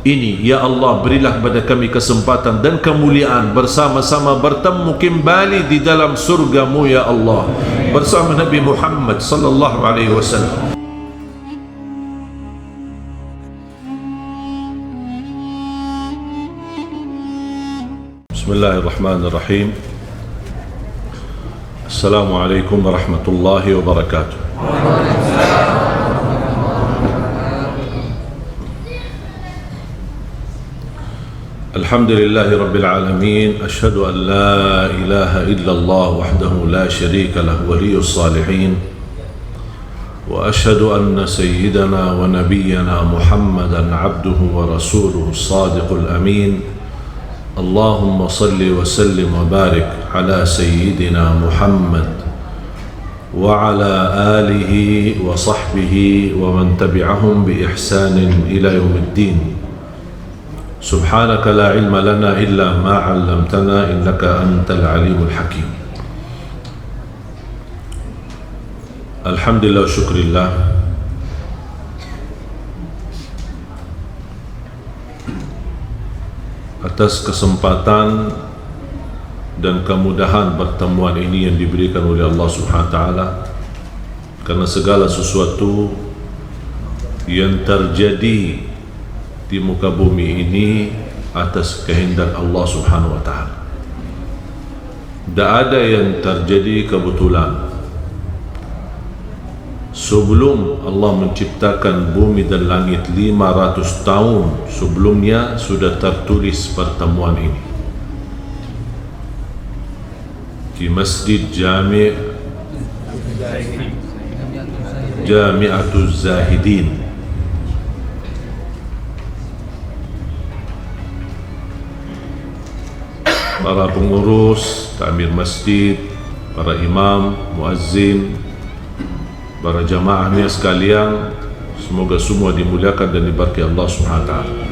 ini. Ya Allah, berilah kepada kami kesempatan dan kemuliaan bersama-sama bertemu kembali di dalam surga-Mu ya Allah, bersama Nabi Muhammad sallallahu alaihi wasallam. Bismillahirrahmanirrahim. Assalamualaikum warahmatullahi wabarakatuh. Alhamdulillahi rabbil alamin. Ashhadu an la ilaha illallah wahdahu la sharika lah waliyus salihin. Wa ashhadu anna sayyidana wa nabiyyana Muhammadan abduhu wa rasuluhu as-sadiqul amin. Allahumma salli wa sallim wa barik ala sayyidina Muhammad wa ala alihi wa sahbihi wa man tabi'ahum bi ihsanin ila yaumiddin. Subhanaka la ilma lana illa ma 'allamtana innaka antal alimul hakim. Alhamdulillah wa syukrillah, atas kesempatan dan kemudahan pertemuan ini yang diberikan oleh Allah Subhanahu wa taala, karena segala sesuatu yang terjadi di muka bumi ini atas kehendak Allah Subhanahu wa taala. Tidak ada yang terjadi kebetulan. Sebelum Allah menciptakan bumi dan langit 500 tahun sebelumnya sudah tertulis pertemuan ini di Masjid Jami'atuz Zahidin. Para pengurus, takmir masjid, para imam, muazzin, para jamaahnya sekalian, semoga semua dimuliakan dan diberkahi Allah Subhanahu wa taala.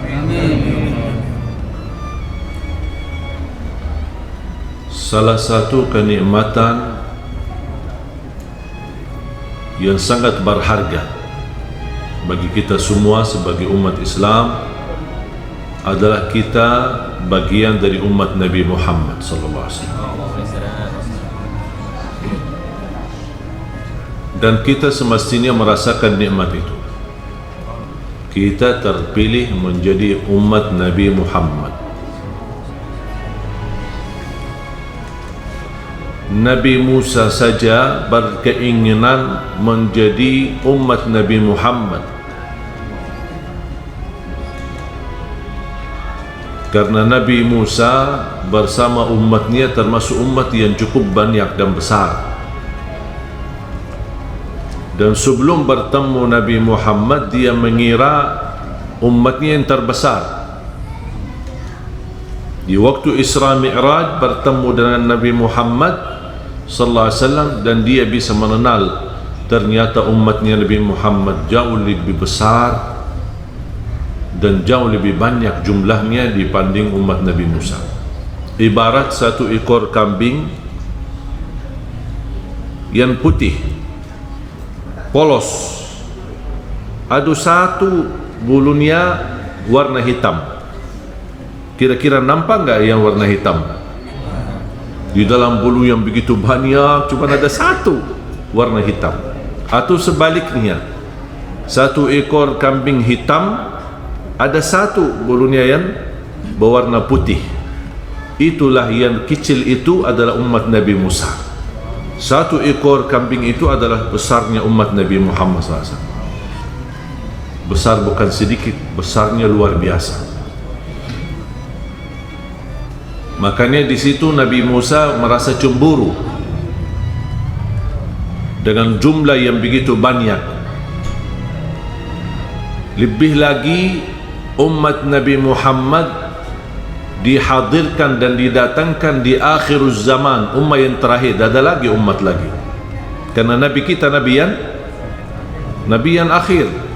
Salah satu kenikmatan yang sangat berharga bagi kita semua sebagai umat Islam adalah kita bagian dari umat Nabi Muhammad sallallahu alaihi wasallam. Dan kita semestinya merasakan nikmat itu. Kita terpilih menjadi umat Nabi Muhammad. Nabi Musa saja berkeinginan menjadi umat Nabi Muhammad, karena Nabi Musa bersama umatnya termasuk umat yang cukup banyak dan besar. Dan sebelum bertemu Nabi Muhammad, dia mengira umatnya yang terbesar. Di waktu Isra Mi'raj bertemu dengan Nabi Muhammad sallallahu alaihi wasallam, dan dia bisa mengenal ternyata umatnya Nabi Muhammad jauh lebih besar dan jauh lebih banyak jumlahnya dibanding umat Nabi Musa. Ibarat satu ekor kambing yang putih, polos, ada satu bulunya warna hitam. Kira-kira nampak enggak yang warna hitam? Di dalam bulu yang begitu banyak cuma ada satu warna hitam. Atau sebaliknya, satu ekor kambing hitam, ada satu bulunya yang berwarna putih. Itulah yang kecil itu adalah umat Nabi Musa. Satu ekor kambing itu adalah besarnya umat Nabi Muhammad SAW. Besar bukan sedikit, besarnya luar biasa. Makanya di situ Nabi Musa merasa cemburu dengan jumlah yang begitu banyak. Lebih lagi umat Nabi Muhammad dihadirkan dan didatangkan di akhir zaman, umat yang terakhir. Ada lagi umat lagi, karena Nabi kita Nabi yang akhir.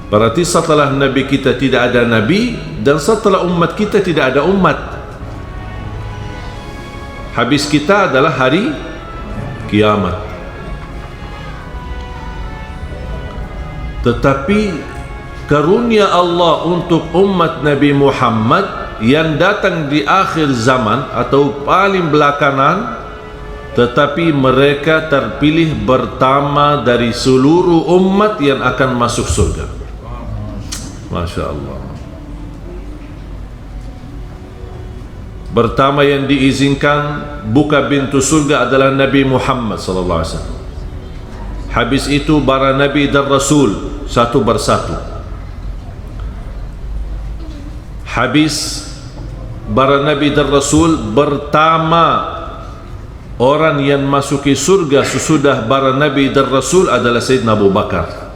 Berarti setelah Nabi kita tidak ada Nabi, dan setelah umat kita tidak ada umat. Habis kita adalah hari kiamat. Tetapi karunia Allah untuk umat Nabi Muhammad yang datang di akhir zaman atau paling belakangan, tetapi mereka terpilih pertama dari seluruh umat yang akan masuk surga. Masya Allah. Pertama yang diizinkan buka pintu surga adalah Nabi Muhammad sallallahu alaihi wasallam. Habis itu para nabi dan rasul satu persatu. Habis para nabi dan rasul, pertama orang yang masuki surga sesudah para nabi dan rasul adalah Sayyidina Abu Bakar.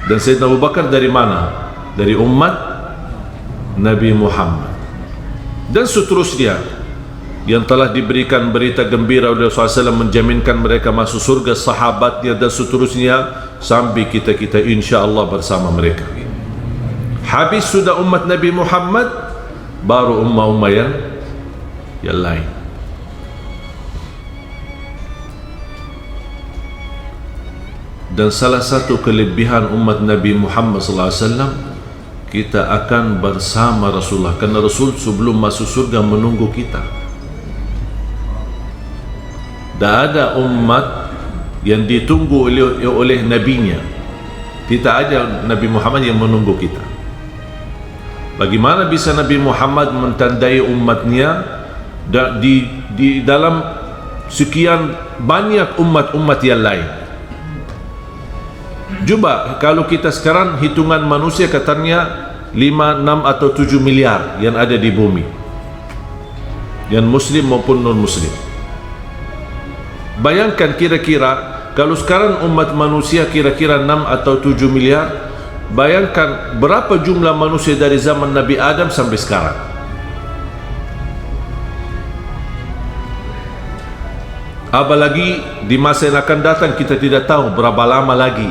Dan Sayyidina Abu Bakar dari mana? Dari umat Nabi Muhammad. Dan seterusnya yang telah diberikan berita gembira oleh Rasulullah SAW menjaminkan mereka masuk surga, sahabatnya dan seterusnya sampai kita insya-Allah bersama mereka. Habis sudah umat Nabi Muhammad, baru ummah-ummah yang lain. Dan salah satu kelebihan umat Nabi Muhammad SAW, kita akan bersama Rasulullah, karena Rasul sebelum masuk surga menunggu kita. Tak ada umat yang ditunggu oleh nabinya. Tidak ada Nabi Muhammad yang menunggu kita. Bagaimana bisa Nabi Muhammad mentandai umatnya di dalam sekian banyak umat-umat yang lain? Cuba kalau kita sekarang hitungan manusia katanya 5, 6 atau 7 miliar yang ada di bumi, yang muslim maupun non muslim. Bayangkan kira-kira kalau sekarang umat manusia kira-kira 6 atau 7 miliar, bayangkan berapa jumlah manusia dari zaman Nabi Adam sampai sekarang. Apalagi di masa yang akan datang kita tidak tahu berapa lama lagi.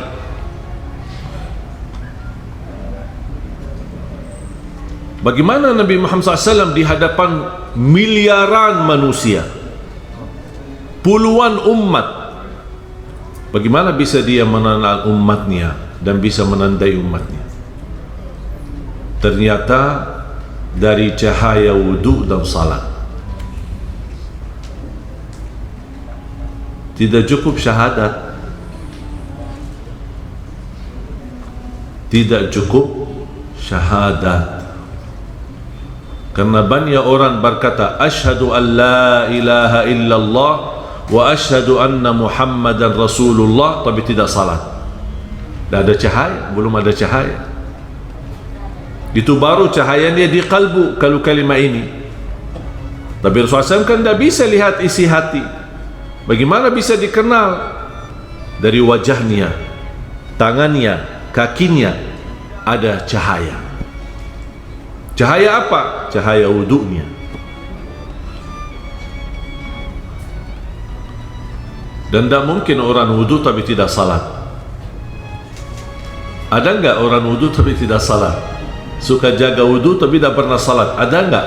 Bagaimana Nabi Muhammad SAW di hadapan miliaran manusia, puluhan umat, bagaimana bisa dia mengenal umatnya dan bisa menandai umatnya? Ternyata dari cahaya wudu dan salat. Tidak cukup syahadat, tidak cukup syahadat, karena banyak orang berkata asyhadu an la ilaha illallah wa asyhadu anna muhammadan rasulullah, tapi tidak salat. Tidak ada cahaya, belum ada cahaya. Itu baru cahayanya di kalbu kalau kalimat ini. Tapi Rasulullah SAW kan tidak bisa lihat isi hati. Bagaimana bisa dikenal? Dari wajahnya, tangannya, kakinya ada cahaya. Cahaya apa? Cahaya wudunya. Dan tidak mungkin orang wudu tapi tidak salat. Ada enggak orang wudu tapi tidak salat? Suka jaga wudu tapi tidak pernah salat? Ada enggak?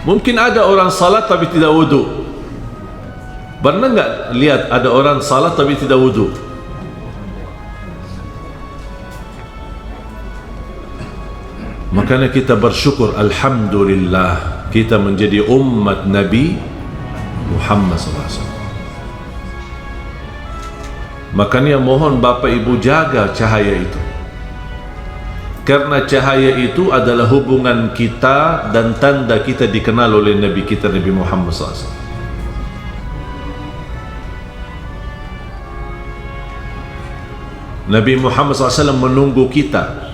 Mungkin ada orang salat tapi tidak wudu. Pernah enggak lihat ada orang salat tapi tidak wudu? Makanya kita bersyukur, alhamdulillah kita menjadi umat Nabi Muhammad SAW. Makanya mohon Bapak Ibu jaga cahaya itu, karena cahaya itu adalah hubungan kita dan tanda kita dikenal oleh Nabi kita Nabi Muhammad SAW. Nabi Muhammad SAW menunggu kita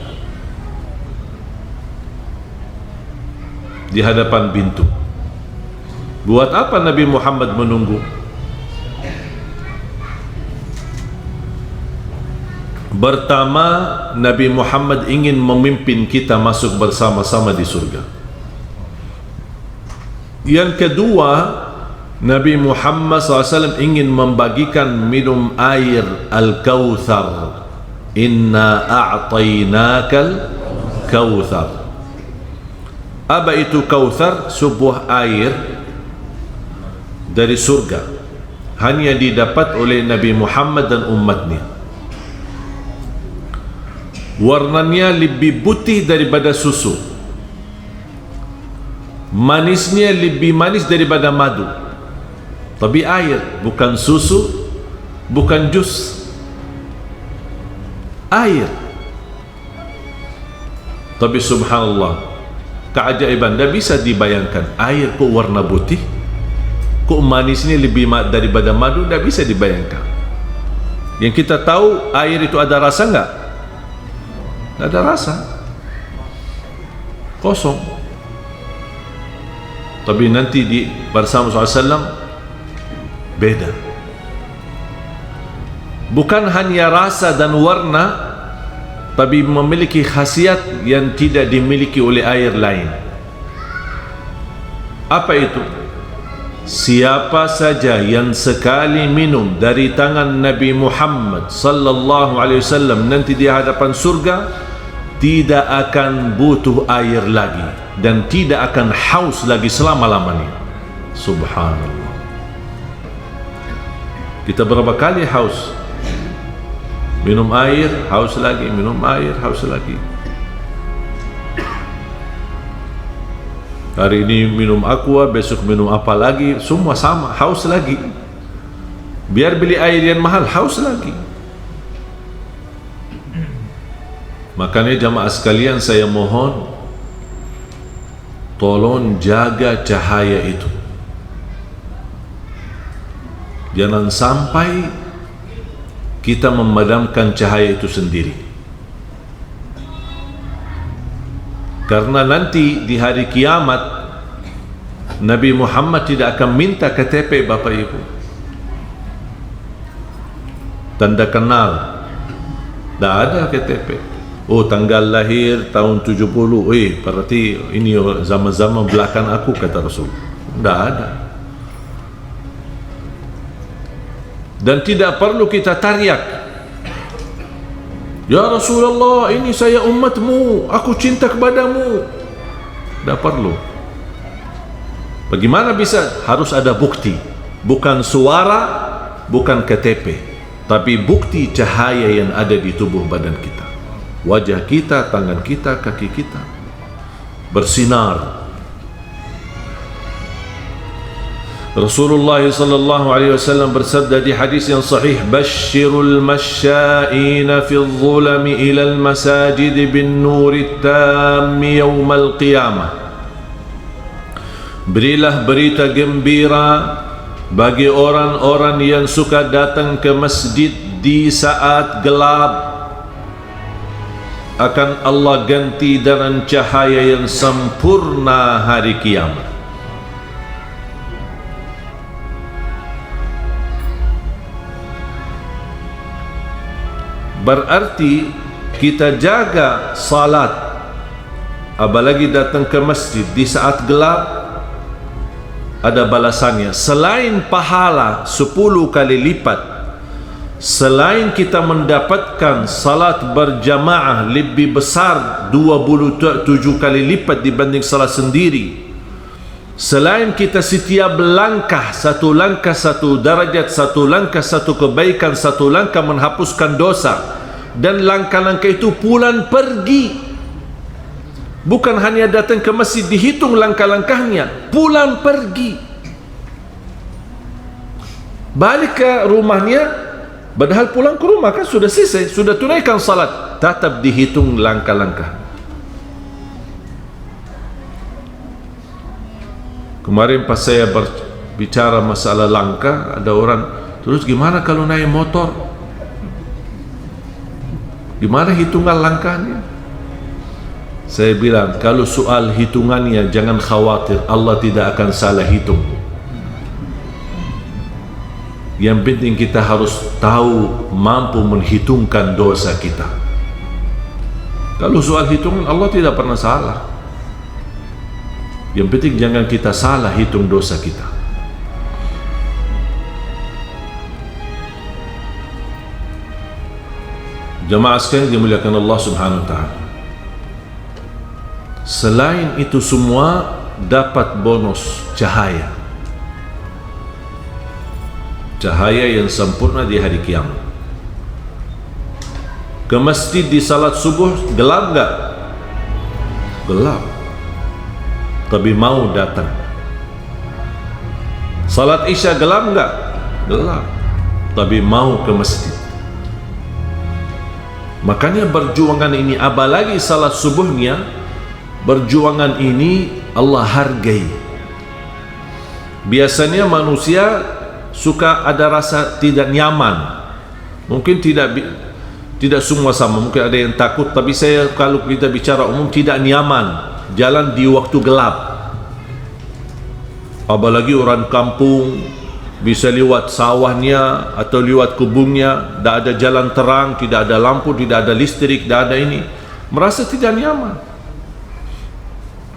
di hadapan pintu. Buat apa Nabi Muhammad menunggu? Pertama, Nabi Muhammad ingin memimpin kita masuk bersama-sama di surga. Yang kedua, Nabi Muhammad SAW ingin membagikan minum air Al-Kautsar. Inna a'tainakal kautsar. Apa itu Kautsar? Sebuah air dari surga, hanya didapat oleh Nabi Muhammad dan umatnya. warnanya lebih putih daripada susu, manisnya lebih manis daripada madu. Tapi air, bukan susu, bukan jus, air. Tapi subhanallah, keajaiban, tidak bisa dibayangkan. Air kok warna putih, kok manisnya lebih daripada madu, tidak bisa dibayangkan. Yang kita tahu, air itu ada rasa enggak? Tidak ada rasa, kosong. Tapi nanti di bersama SAW beda. Bukan hanya rasa dan warna, tapi memiliki khasiat yang tidak dimiliki oleh air lain. Apa itu? Siapa saja yang sekali minum dari tangan Nabi Muhammad sallallahu alaihi wasallam nanti di hadapan surga, tidak akan butuh air lagi dan tidak akan haus lagi selama-lamanya. Subhanallah. Kita berapa kali haus? Minum air, haus lagi, minum air, haus lagi. Hari ini minum aqua, besok minum apa lagi, semua sama, haus lagi. Biar beli air yang mahal, haus lagi. Makanya jamaah sekalian, saya mohon tolong jaga cahaya itu. Jangan sampai kita memadamkan cahaya itu sendiri. Karena nanti di hari kiamat Nabi Muhammad tidak akan minta KTP Bapak Ibu, tanda kenal, tidak ada KTP. Oh, tanggal lahir tahun 70, berarti ini zaman-zaman belakang aku, kata Rasul. Tidak ada. Dan tidak perlu kita tariak, ya Rasulullah, ini saya umatmu, aku cinta kepadamu. Tidak perlu. Bagaimana bisa? Harus ada bukti. Bukan suara, bukan KTP, tapi bukti cahaya yang ada di tubuh badan kita. Wajah kita, tangan kita, kaki kita bersinar. Rasulullah sallallahu alaihi wasallam bersabda di hadis yang sahih, "Basyirul masya'ina fi adh-dhulami ila al-masajid bin nuri tam yawm al-qiyamah." Berilah berita gembira bagi orang-orang yang suka datang ke masjid di saat gelap, akan Allah ganti dengan cahaya yang sempurna hari kiamat. Berarti kita jaga salat, apalagi datang ke masjid di saat gelap, ada balasannya. Selain pahala 10 kali lipat, selain kita mendapatkan salat berjamaah lebih besar 27 kali lipat dibanding salat sendiri, selain kita setiap langkah, satu langkah satu darajat, satu langkah satu kebaikan, satu langkah menghapuskan dosa, dan langkah-langkah itu pulang pergi. Bukan hanya datang ke masjid dihitung langkah-langkahnya, pulang pergi, balik ke rumahnya, padahal pulang ke rumah kan sudah selesai, sudah tunaikan salat, tetap dihitung langkah-langkah. Kemarin pas saya berbicara masalah langkah, ada orang, terus gimana kalau naik motor? Gimana hitungan langkahnya? Saya bilang, kalau soal hitungannya jangan khawatir, Allah tidak akan salah hitung. Yang penting kita harus tahu, mampu menghitungkan dosa kita. Kalau soal hitungan, Allah tidak pernah salah. Yang penting jangan kita salah hitung dosa kita. Jamaah sekalian dimuliakan Allah Subhanahu wa taala. Selain itu semua dapat bonus cahaya. Cahaya yang sempurna di hari kiamat. ke masjid di salat subuh gelap enggak? Gelap, tapi mau datang. Salat isya gelap enggak? Gelap, tapi mau ke masjid. Makanya perjuangan ini, apalagi salat subuhnya, perjuangan ini Allah hargai. Biasanya manusia suka ada rasa tidak nyaman. Mungkin tidak semua sama, mungkin ada yang takut, tapi saya kalau kita bicara umum tidak nyaman jalan di waktu gelap. Apalagi orang kampung bisa lewat sawahnya atau lewat kebunnya, tidak ada jalan terang, tidak ada lampu, tidak ada listrik, tidak ada ini, merasa tidak nyaman.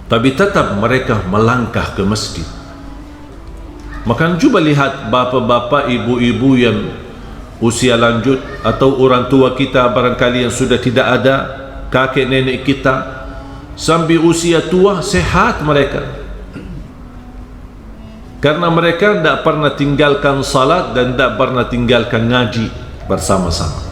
Tapi tetap mereka melangkah ke masjid. Maka coba lihat bapa-bapa, ibu-ibu yang usia lanjut atau orang tua kita barangkali yang sudah tidak ada, kakek nenek kita, sampai usia tua sehat mereka, karena mereka tidak pernah tinggalkan salat dan tidak pernah tinggalkan ngaji bersama-sama.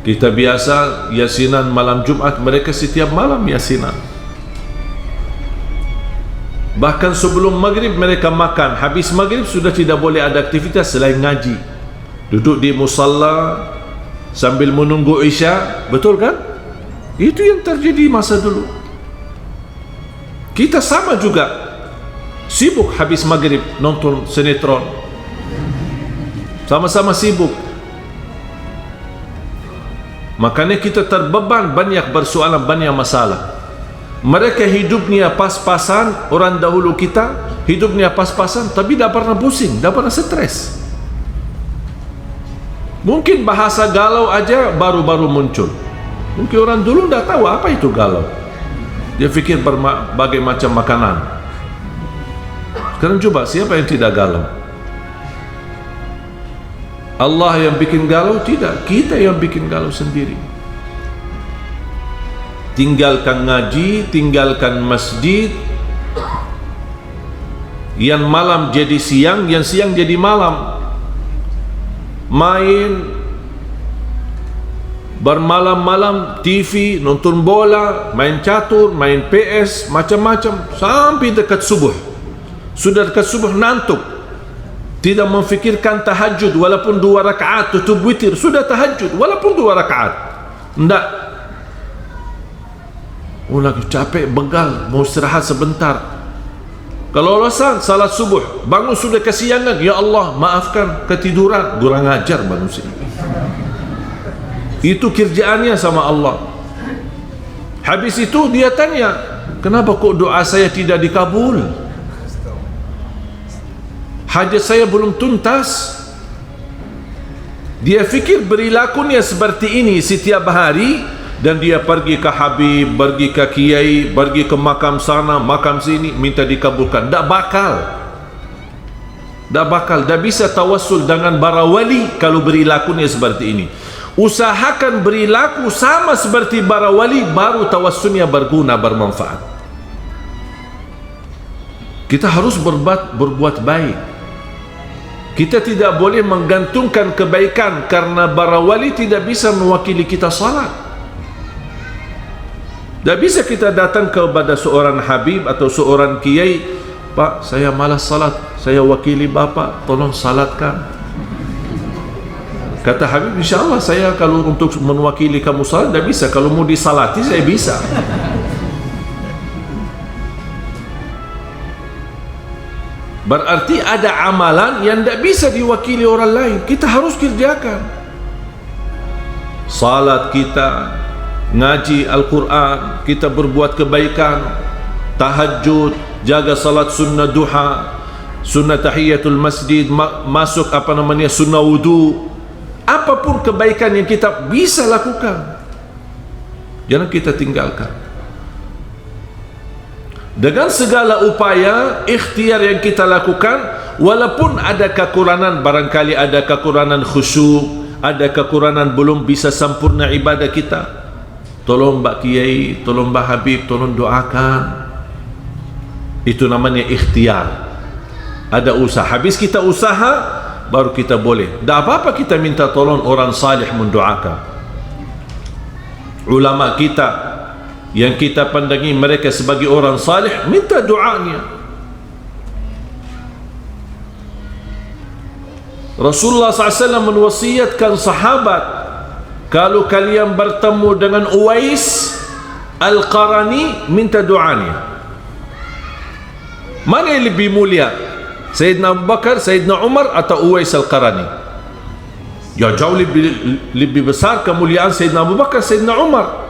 Kita biasa yasinan malam Jumat, mereka setiap malam yasinan. Bahkan sebelum maghrib mereka makan, habis maghrib sudah tidak boleh ada aktivitas selain ngaji. Duduk di musalla sambil menunggu isya, betul kan? Itu yang terjadi masa dulu. Kita sama juga, sibuk habis maghrib nonton sinetron, sama-sama sibuk. Makanya kita terbeban banyak persoalan, banyak masalah. Mereka hidupnya pas-pasan, orang dahulu kita hidupnya pas-pasan, tapi tidak pernah pusing, tidak pernah stres. Mungkin bahasa galau aja baru-baru muncul. Mungkin orang dulu tidak tahu apa itu galau. Dia fikir berbagai macam makanan. Sekarang coba, siapa yang tidak galau? Allah yang bikin galau? Tidak, kita yang bikin galau sendiri. Tinggalkan ngaji, tinggalkan masjid. Yang malam jadi siang, yang siang jadi malam. Main bermalam-malam TV, nonton bola, main catur, main PS, macam-macam sampai dekat subuh. Sudah dekat subuh nantuk, tidak memfikirkan tahajud walaupun 2 rakaat, tutup witir, sudah tahajud walaupun 2 rakaat. Tidak. Oh, lagi capek, begal, mau istirahat sebentar. Kalau alasan salat subuh, bangun sudah kesiangan, ya Allah maafkan ketiduran, kurang ajar manusia. Itu kerjaannya sama Allah. Habis itu dia tanya, kenapa kok doa saya tidak dikabul? Hajat saya belum tuntas. Dia fikir perilakunya seperti ini setiap hari, dan dia pergi ke Habib, pergi ke Kiai, pergi ke makam sana, makam sini, minta dikabulkan. Tak bakal. Tak bakal. Tak bisa tawassul dengan para wali kalau perilakunya seperti ini. Usahakan perilaku sama seperti para wali, baru tawassulnya berguna, bermanfaat. Kita harus berbuat baik. Kita tidak boleh menggantungkan kebaikan, karena para wali tidak bisa mewakili kita salat. Tak bisa kita datang kepada seorang habib atau seorang kiai, Pak, saya malas salat, saya wakili Bapak, tolong salatkan. Kata habib, insyaAllah saya kalau untuk mewakili kamu salat, tak bisa. Kalau mau disalati, saya bisa. Berarti ada amalan yang tak bisa diwakili orang lain. Kita harus kerjakan. Salat kita, ngaji Al-Quran, kita berbuat kebaikan, tahajud, jaga salat sunnah duha, sunnah tahiyatul masjid, masuk sunnah wudu. Apapun kebaikan yang kita bisa lakukan, jangan kita tinggalkan. Dengan segala upaya, ikhtiar yang kita lakukan, walaupun ada kekurangan, barangkali ada kekurangan khusyuk, ada kekurangan belum bisa sempurna ibadah kita, tolong Mbak Kiai, tolong Mbak Habib, tolong doakan. Itu namanya ikhtiar. Ada usaha. Habis kita usaha, baru kita boleh. Tak apa-apa kita minta tolong orang salih mendoakan. Ulama kita yang kita pandangi mereka sebagai orang salih, minta doanya. Rasulullah SAW menwasiatkan sahabat, kalau kalian bertemu dengan Uwais Al-Qarani, minta doanya. Mana yang lebih mulia, Sayyidina Abu Bakar, Sayyidina Umar, atau Uwais Al-Qarani? Ya, jauh lebih besar kemuliaan Sayyidina Abu Bakar, Sayyidina Umar.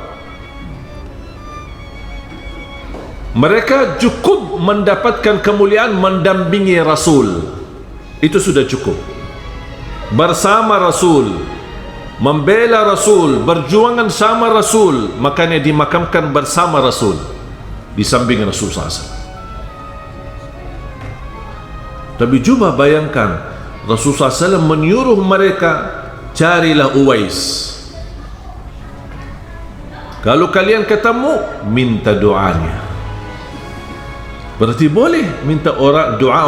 Mereka cukup mendapatkan kemuliaan mendampingi Rasul, itu sudah cukup. Bersama Rasul, membela Rasul, berjuangan sama Rasul, makanya dimakamkan bersama Rasul di samping Rasul SAW. Tapi cuba bayangkan, Rasulullah SAW menyuruh mereka, carilah Uwais. Kalau kalian ketemu, minta doanya. Berarti boleh minta doa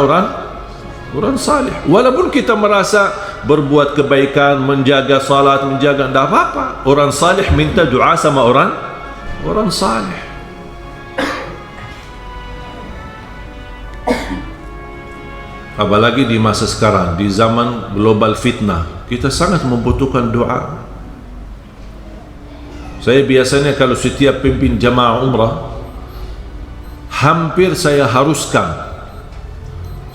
orang salih. Walaupun kita merasa berbuat kebaikan, menjaga salat, menjaga, tak apa-apa. Orang salih minta doa sama orang salih. Apalagi di masa sekarang, di zaman global fitnah, kita sangat membutuhkan doa. Saya biasanya kalau setiap pimpin jamaah umrah, hampir saya haruskan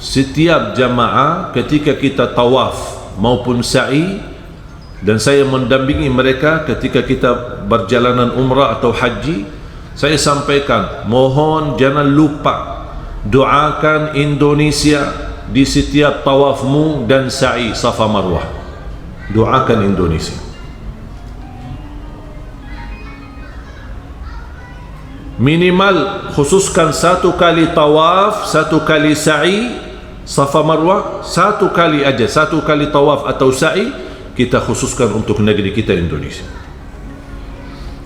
setiap jamaah ketika kita tawaf maupun sa'i, dan saya mendampingi mereka ketika kita berjalanan umrah atau haji, saya sampaikan, mohon jangan lupa doakan Indonesia di setiap tawafmu dan sa'i Safa Marwah. Doakan Indonesia. Minimal khususkan 1 kali tawaf, 1 kali sa'i Safa Marwah, 1 kali aja, 1 kali tawaf atau sa'i kita khususkan untuk negeri kita Indonesia.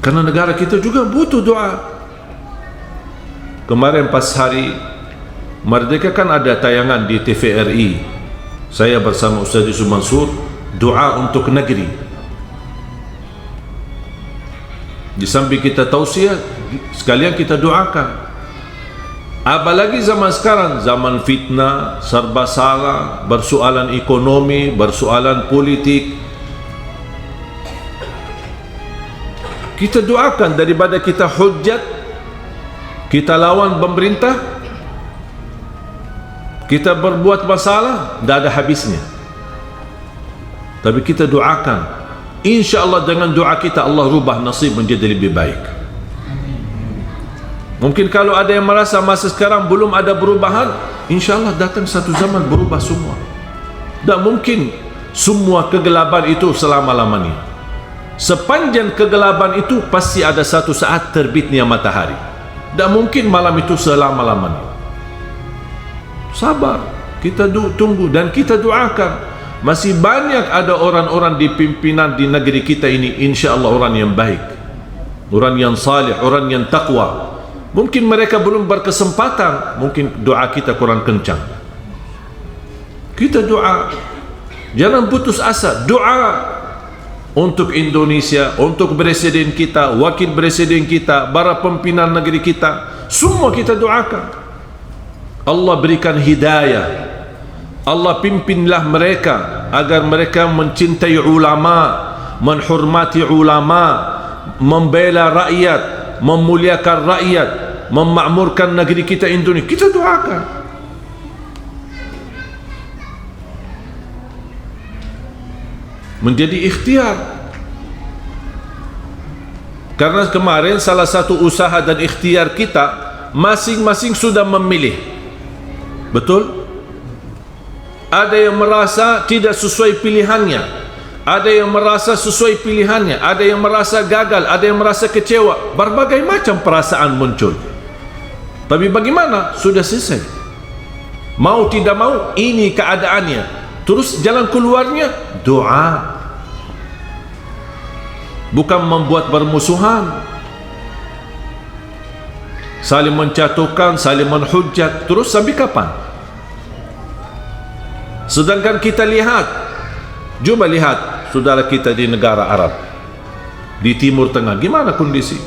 Karena negara kita juga butuh doa. Kemarin pas hari Merdeka kan ada tayangan di TVRI. Saya bersama Ustaz Yusuf Mansur doa untuk negeri. Di samping kita tausiah, sekalian kita doakan. Apalagi zaman sekarang, zaman fitnah, serba salah, bersoalan ekonomi, bersoalan politik. Kita doakan daripada kita hujat, kita lawan pemerintah, kita berbuat masalah, tidak ada habisnya. Tapi kita doakan, insya-Allah dengan doa kita Allah rubah nasib menjadi lebih baik. Mungkin kalau ada yang merasa masa sekarang belum ada perubahan, insya-Allah datang satu zaman berubah semua. Tak mungkin semua kegelapan itu selama-lamanya. Sepanjang kegelapan itu pasti ada satu saat terbitnya matahari. Tak mungkin malam itu selama-lamanya. Sabar, kita tunggu dan kita doakan. Masih banyak ada orang-orang di pimpinan di negeri kita ini, insya Allah orang yang baik, orang yang salih, orang yang taqwa. Mungkin mereka belum berkesempatan, mungkin doa kita kurang kencang. Kita doa, jangan putus asa. Doa untuk Indonesia, untuk presiden kita, wakil presiden kita, para pimpinan negeri kita, semua kita doakan. Allah berikan hidayah, Allah pimpinlah mereka agar mereka mencintai ulama, menghormati ulama, membela rakyat, memuliakan rakyat, memakmurkan negeri kita Indonesia. Kita doakan. Menjadi ikhtiar. Karena kemarin salah satu usaha dan ikhtiar kita, masing-masing sudah memilih. Betul? Ada yang merasa tidak sesuai pilihannya, ada yang merasa sesuai pilihannya, ada yang merasa gagal, ada yang merasa kecewa. Berbagai macam perasaan muncul. Tapi bagaimana? Sudah selesai. Mau tidak mau, ini keadaannya. Terus jalan keluarnya doa. Bukan membuat bermusuhan, saling menjatuhkan, saling menhujat. Terus sampai kapan? Sedangkan kita lihat, coba lihat saudara kita di negara Arab, di Timur Tengah, gimana kondisi?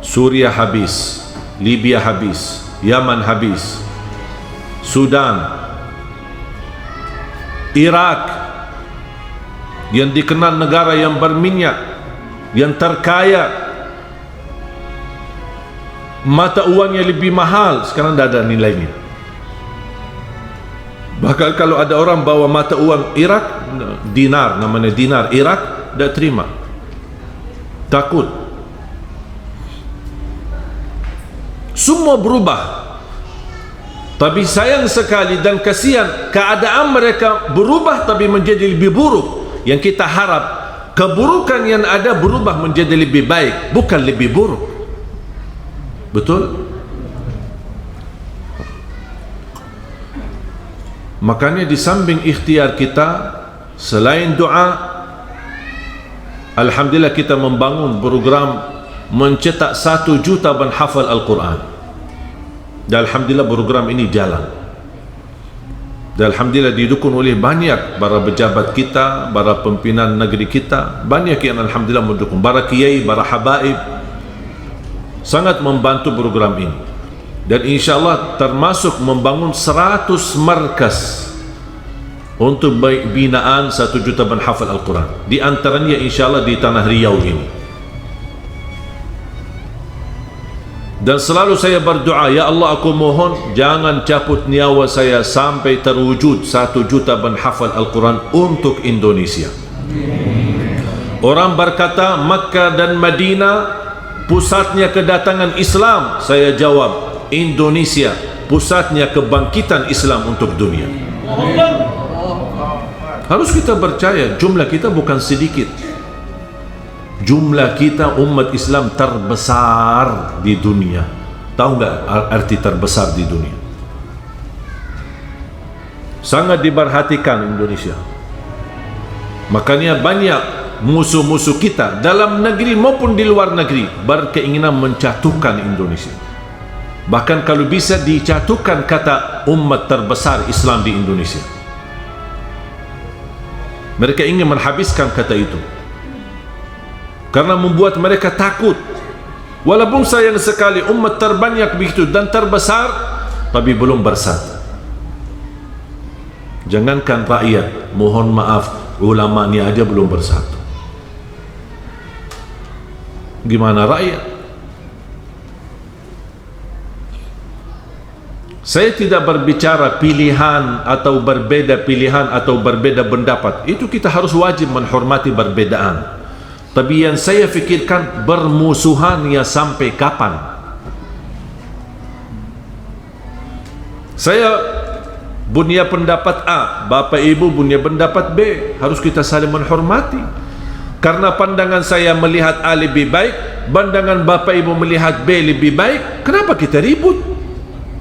Suriah habis, Libya habis, Yaman habis, Sudan, Irak yang dikenal negara yang berminyak, yang terkaya, mata uangnya lebih mahal, sekarang tidak ada nilainya. Bahkan kalau ada orang bawa mata uang Irak, dinar, namanya dinar Irak, tidak terima, takut. Semua berubah. Tapi sayang sekali dan kasihan, keadaan mereka berubah tapi menjadi lebih buruk. Yang kita harap keburukan yang ada berubah menjadi lebih baik, bukan lebih buruk. Betul? Makanya di samping ikhtiar kita, selain doa, alhamdulillah kita membangun program mencetak 1 juta penghafal Al-Quran. Dan alhamdulillah program ini jalan. Dan alhamdulillah didukung oleh banyak para pejabat kita, para pimpinan negeri kita, banyak yang alhamdulillah mendukung, para kiai, para habaib, sangat membantu program ini. Dan insyaAllah termasuk membangun 100 markas untuk binaan 1 juta penghafal Al-Quran. Di antaranya insyaAllah di Tanah Riau ini. Dan selalu saya berdoa, ya Allah, aku mohon jangan cabut nyawa saya sampai terwujud 1 juta penghafal Al-Quran untuk Indonesia. Orang berkata Makkah dan Madinah pusatnya kedatangan Islam. Saya jawab, Indonesia pusatnya kebangkitan Islam untuk dunia. Harus kita percaya, jumlah kita bukan sedikit. Jumlah kita umat Islam terbesar di dunia. Tahu nggak arti terbesar di dunia? Sangat diperhatikan Indonesia. Makanya banyak musuh-musuh kita dalam negeri maupun di luar negeri berkeinginan menjatuhkan Indonesia. Bahkan kalau bisa dijatuhkan kata umat terbesar Islam di Indonesia. Mereka ingin menghabiskan kata itu karena membuat mereka takut. Walaupun sayang sekali umat terbanyak begitu dan terbesar, tapi belum bersatu. Jangankan rakyat, mohon maaf, ulama ni aja belum bersatu. Gimana rakyat? Saya tidak berbicara pilihan atau berbeda pilihan atau berbeda pendapat. Itu kita harus wajib menghormati perbedaan. Tapi yang saya fikirkan, bermusuhan ya sampai kapan? Saya punya pendapat A, Bapak Ibu punya pendapat B. Harus kita saling menghormati. Karena pandangan saya melihat A lebih baik, pandangan Bapak Ibu melihat B lebih baik, kenapa kita ribut?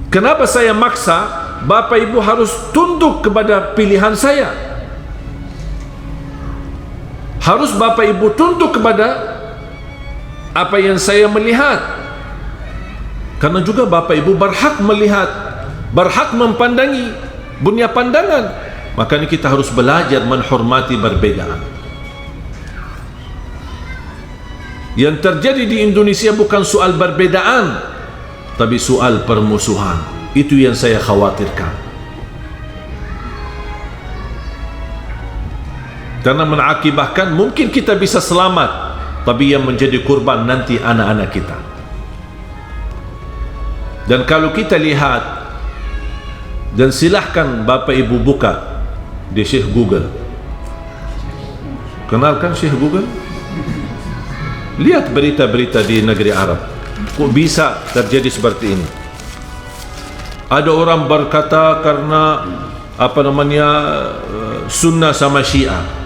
Kenapa saya maksa Bapak Ibu harus tunduk kepada pilihan saya? Harus Bapak Ibu tunduk kepada apa yang saya melihat. Karena juga Bapak Ibu berhak melihat, berhak mempandangi, punya pandangan. Makanya kita harus belajar menghormati perbedaan. Yang terjadi di Indonesia bukan soal perbedaan, tapi soal permusuhan. Itu yang saya khawatirkan. Karena mengakibatkan mungkin kita bisa selamat, tapi yang menjadi korban nanti anak-anak kita. Dan kalau kita lihat, dan silahkan Bapak Ibu buka di Syekh Google. Kenalkan Syekh Google? Lihat berita-berita di negeri Arab. Kok bisa terjadi seperti ini? Ada orang berkata karena sunnah sama Syiah.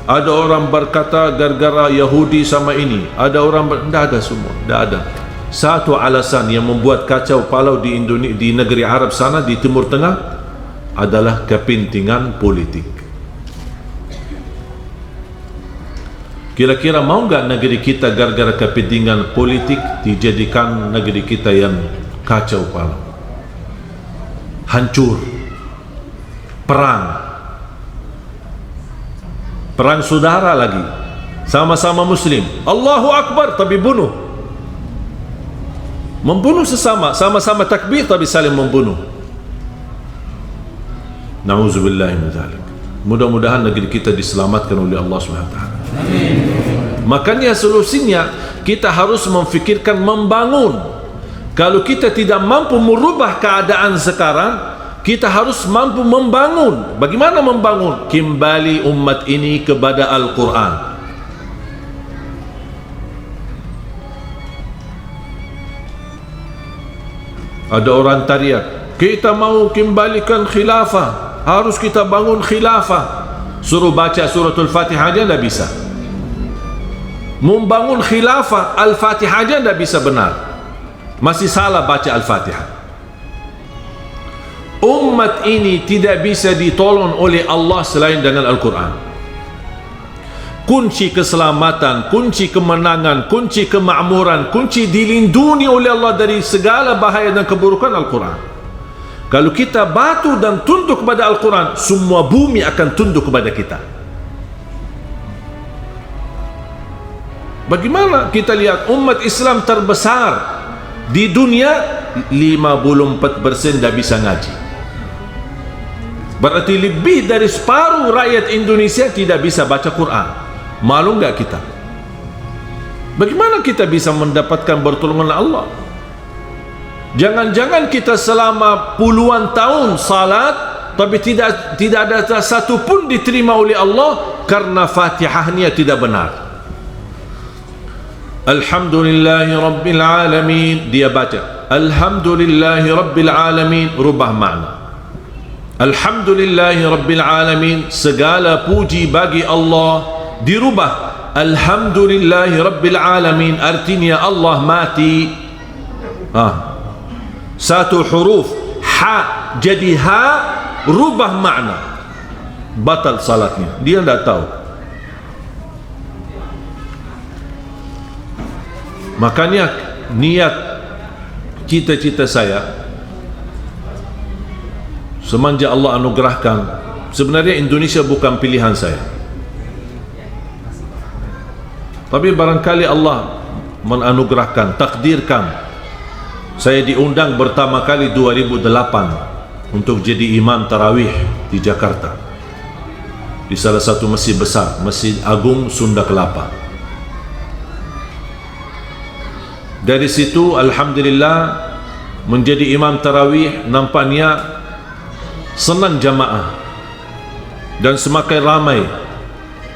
Ada orang berkata gara-gara Yahudi sama ini. Ada orang tidak ada semua, tidak ada. Satu alasan yang membuat kacau balau di Indonesia, di negeri Arab sana, di Timur Tengah, adalah kepentingan politik. Kira-kira mau nggak negeri kita gara-gara kepentingan politik dijadikan negeri kita yang kacau balau, hancur? perang saudara lagi, sama-sama muslim, Allahu Akbar tapi membunuh sesama, sama-sama takbir tapi saling membunuh. Na'udzubillah min dzalik. Mudah-mudahan negeri kita diselamatkan oleh Allah SWT. Makanya solusinya kita harus memfikirkan membangun. Kalau kita tidak mampu merubah keadaan sekarang, kita harus mampu membangun. Bagaimana membangun? Kembali umat ini kepada Al-Quran. Ada orang teriak, kita mau kembalikan khilafah, harus kita bangun khilafah. Suruh baca suratul Fatihah aja tidak bisa. Membangun khilafah, Al-Fatihah aja tidak bisa benar, masih salah baca Al-Fatihah. Umat ini tidak bisa ditolong oleh Allah selain dengan Al-Quran. Kunci keselamatan, kunci kemenangan, kunci kemakmuran, kunci dilindungi oleh Allah dari segala bahaya dan keburukan Al-Quran. Kalau kita batu dan tunduk kepada Al-Quran, semua bumi akan tunduk kepada kita. Bagaimana kita lihat umat Islam terbesar di dunia, 54% tidak bisa ngaji. Berarti lebih dari separuh rakyat Indonesia tidak bisa baca Quran. Malu enggak kita? Bagaimana kita bisa mendapatkan pertolongan Allah? Jangan-jangan kita selama puluhan tahun salat tapi tidak ada satu pun diterima oleh Allah karena Fatihahnya tidak benar. Alhamdulillahi Rabbil Alamin, dia baca Alhamdulillahi Rabbil Alamin, rubah makna. Alhamdulillahi Rabbil Alamin, segala puji bagi Allah, dirubah Alhamdulillahi Rabbil Alamin, artinya Allah mati. Satu huruf ha jadi ha, rubah makna, batal salatnya, dia tidak tahu. Makanya niat cita-cita saya semenjak Allah anugerahkan, sebenarnya Indonesia bukan pilihan saya, tapi barangkali Allah menanugerahkan, takdirkan saya diundang pertama kali 2008 untuk jadi imam tarawih di Jakarta, di salah satu masjid besar, Masjid Agung Sunda Kelapa. Dari situ alhamdulillah menjadi imam tarawih, nampaknya senang jamaah dan semakin ramai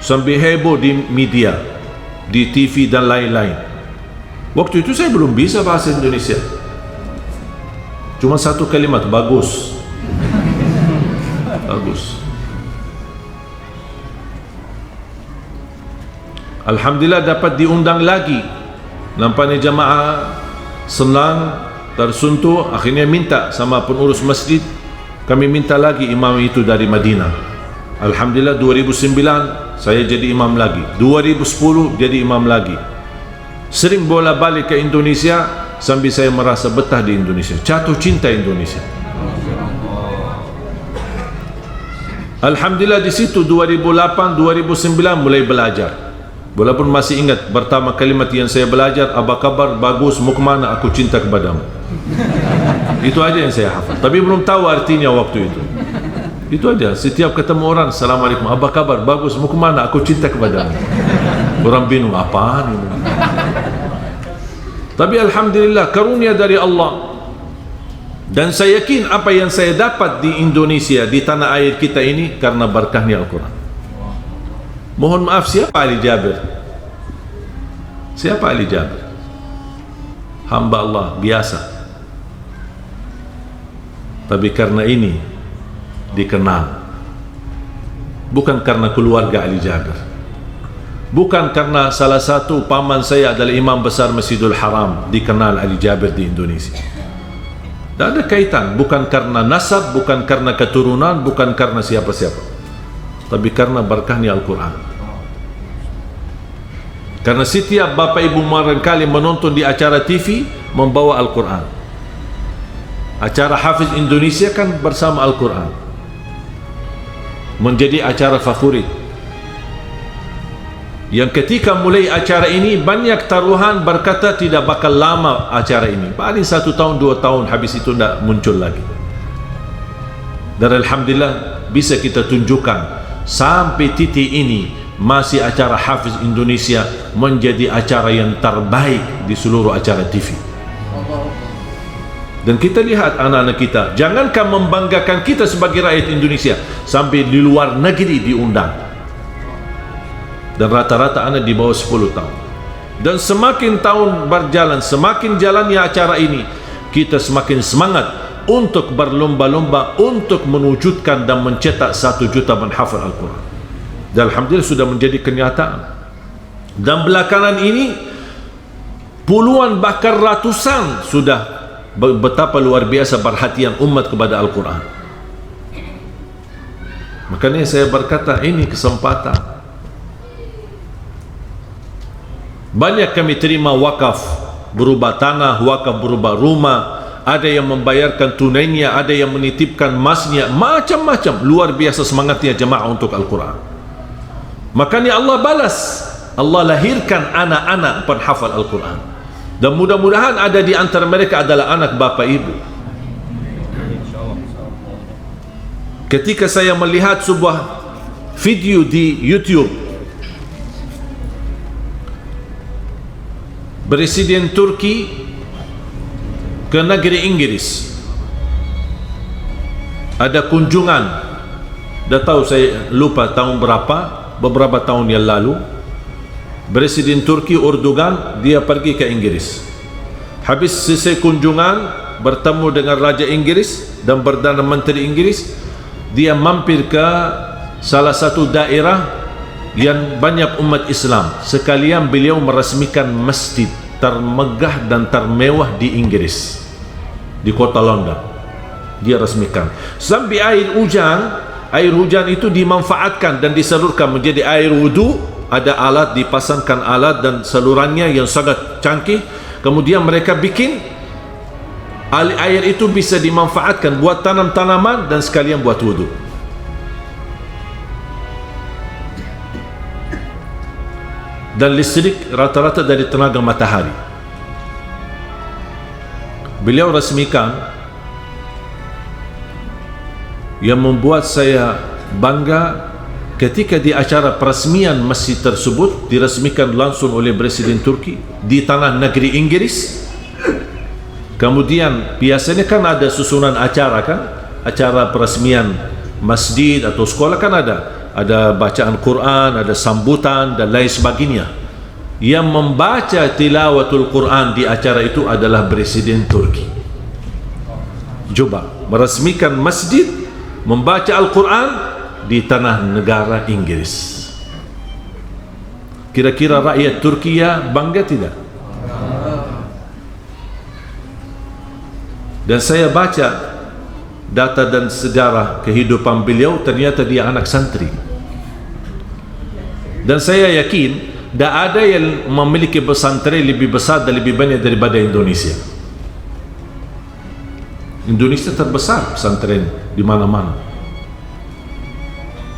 sampai heboh di media, di TV dan lain-lain. Waktu itu saya belum bisa bahasa Indonesia, cuma satu kalimat, bagus. Bagus. Alhamdulillah dapat diundang lagi. Nampaknya jamaah senang, tersentuh, akhirnya minta sama pengurus masjid, kami minta lagi imam itu dari Madinah. Alhamdulillah 2009 saya jadi imam lagi, 2010 jadi imam lagi. Sering bola balik ke Indonesia sambil saya merasa betah di Indonesia, jatuh cinta Indonesia. Alhamdulillah di situ 2008 2009 mulai belajar. Walaupun masih ingat pertama kalimat yang saya belajar, apa kabar, bagus, mau kemana, aku cinta kepadamu. Itu aja yang saya hafal, tapi belum tahu artinya waktu itu. Itu aja, setiap ketemu orang, Assalamualaikum, apa kabar, bagus, mau kemana, aku cinta kepadamu. Orang bingung, apaan ini? Tapi alhamdulillah karunia dari Allah. Dan saya yakin apa yang saya dapat di Indonesia, di tanah air kita ini, karena berkahnya Al-Quran. Mohon maaf, siapa Ali Jabir? Siapa Ali Jabir? Hamba Allah biasa, tapi karena ini dikenal, bukan karena keluarga Ali Jabir, bukan karena salah satu paman saya adalah imam besar Masjidul Haram dikenal Ali Jabir di Indonesia. Tidak ada kaitan, bukan karena nasab, bukan karena keturunan, bukan karena siapa-siapa, tapi karena berkahnya Al-Quran. Karena setiap bapak ibu barangkali menonton di acara TV membawa Al-Quran. Acara Hafiz Indonesia kan bersama Al-Quran. menjadi acara favorit. Yang ketika mulai acara ini, banyak taruhan berkata tidak bakal lama acara ini, paling 1 tahun 2 tahun, habis itu tidak muncul lagi. Dan alhamdulillah bisa kita tunjukkan sampai titik ini masih acara Hafiz Indonesia menjadi acara yang terbaik di seluruh acara TV. Dan kita lihat anak-anak kita, jangankan membanggakan kita sebagai rakyat Indonesia, sampai di luar negeri diundang. Dan rata-rata anak di bawah 10 tahun. Dan semakin tahun berjalan, semakin jalannya acara ini, kita semakin semangat untuk berlomba-lomba untuk mewujudkan dan mencetak 1 juta menghafal Al-Quran. Dan alhamdulillah sudah menjadi kenyataan. Dan belakangan ini puluhan bahkan ratusan sudah betapa luar biasa perhatian umat kepada Al-Quran. Makanya saya berkata ini kesempatan. Banyak kami terima wakaf, berubah tanah, wakaf berubah rumah, ada yang membayarkan tunainya, ada yang menitipkan emasnya, macam-macam. Luar biasa semangatnya jemaah untuk Al-Quran. Makanya Allah balas, Allah lahirkan anak-anak penghafal Al-Quran. Dan mudah-mudahan ada di antara mereka adalah anak bapa ibu. Ketika saya melihat sebuah video di YouTube, Presiden Turki ke negeri Inggris, ada kunjungan, dah tahu saya lupa tahun berapa, beberapa tahun yang lalu, Presiden Turki Erdogan dia pergi ke Inggris. Habis selesai kunjungan, bertemu dengan Raja Inggris dan Perdana Menteri Inggris, dia mampir ke salah satu daerah yang banyak umat Islam. Sekalian beliau meresmikan masjid termegah dan termewah di Inggris, di kota London. Dia resmikan sampai air hujan itu dimanfaatkan dan disalurkan menjadi air wudu. Ada alat, dipasangkan alat dan salurannya yang sangat canggih. Kemudian mereka bikin air itu bisa dimanfaatkan buat tanam-tanaman dan sekalian buat wudu. Dan listrik rata-rata dari tenaga matahari. Beliau resmikan, yang membuat saya bangga ketika di acara peresmian masjid tersebut diresmikan langsung oleh Presiden Turki di tanah negeri Inggris. Kemudian biasanya kan ada susunan acara kan, acara peresmian masjid atau sekolah kan ada bacaan Quran, ada sambutan dan lain sebagainya. Yang membaca tilawatul Quran di acara itu adalah Presiden Turki. Coba meresmikan masjid, membaca Al-Quran di tanah negara Inggris. Kira-kira rakyat Turki bangga tidak? Dan saya baca data dan sejarah kehidupan beliau, ternyata dia anak santri. Dan saya yakin tidak ada yang memiliki pesantren lebih besar dan lebih banyak daripada Indonesia. Indonesia terbesar pesantren di mana-mana.